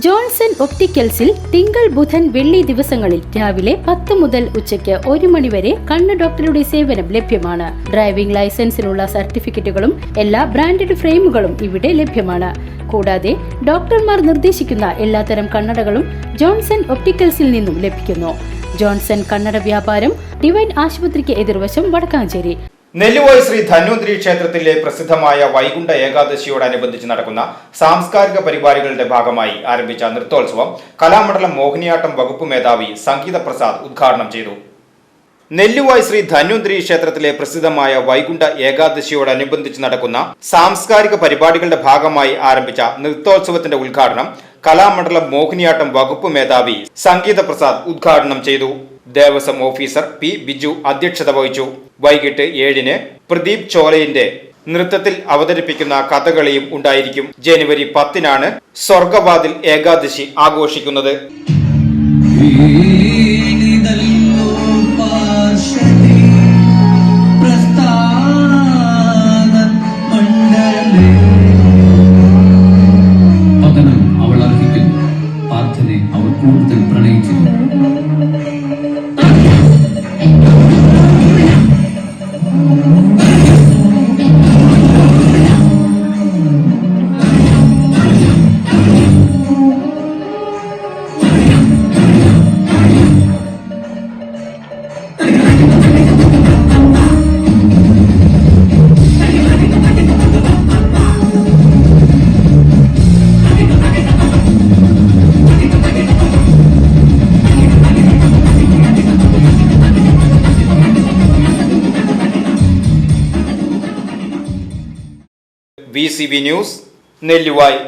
Johnson ഒപ്റ്റിക്കൽസിൽ തിങ്കൾ ബുധൻ വെള്ളി ദിവസങ്ങളിൽ രാവിലെ 10 മുതൽ ഉച്ചയ്ക്ക് 1 മണി വരെ കണ്ണ് ഡോക്ടറുടെ സേവനം ലഭ്യമാണ്. ഡ്രൈവിംഗ് ലൈസൻസിനുള്ള സർട്ടിഫിക്കറ്റുകളും എല്ലാ ബ്രാൻഡഡ് ഫ്രെയിമുകളും ഇവിടെ ലഭ്യമാണ്. കൂടാതെ ഡോക്ടർമാർ നിർദ്ദേശിക്കുന്ന എല്ലാത്തരം കണ്ണടകളും ജോൺസൺ ഒപ്റ്റിക്കൽസിൽ നിന്നും ലഭിക്കുന്നു. ജോൺസൺ കണ്ണട വ്യാപാരം ഡിവൈൻ ആശുപത്രിക്ക് എതിർവശം വടക്കാഞ്ചേരി. നെല്ലുവായി ശ്രീ ധന്വന്തരി ക്ഷേത്രത്തിലെ പ്രസിദ്ധമായ വൈകുണ്ഠ ഏകാദശിയോടനുബന്ധിച്ച് നടക്കുന്ന സാംസ്കാരിക പരിപാടികളുടെ ഭാഗമായി ആരംഭിച്ച നൃത്തോത്സവം കലാമണ്ഡലം മോഹിനിയാട്ടം വകുപ്പ് മേധാവി സംഗീത പ്രസാദ് ഉദ്ഘാടനം ചെയ്തു. നെല്ലുവായി ശ്രീ ധന്വന്തരി ക്ഷേത്രത്തിലെ പ്രസിദ്ധമായ വൈകുണ്ഠ ഏകാദശിയോടനുബന്ധിച്ച് നടക്കുന്ന സാംസ്കാരിക പരിപാടികളുടെ ഭാഗമായി ആരംഭിച്ച നൃത്തോത്സവത്തിന്റെ ഉദ്ഘാടനം കലാമണ്ഡലം മോഹിനിയാട്ടം വകുപ്പ് മേധാവി സംഗീത പ്രസാദ് ഉദ്ഘാടനം ചെയ്തു. ദേവസ്വം ഓഫീസർ പി ബിജു അധ്യക്ഷത വഹിച്ചു. വൈകിട്ട് 7-ന് പ്രദീപ് ചോലയിന്റെ നൃത്തത്തിൽ അവതരിപ്പിക്കുന്ന കഥകളിയും ഉണ്ടായിരിക്കും. ജനുവരി 10-നാണ് സ്വർഗവാതിൽ ഏകാദശി ആഘോഷിക്കുന്നത്. അവൾ അർഹിക്കുന്നു, പാർത്ഥനെ അവൾ കൂടുതൽ പ്രണയിക്കുന്നു. VCV news Nelluvai.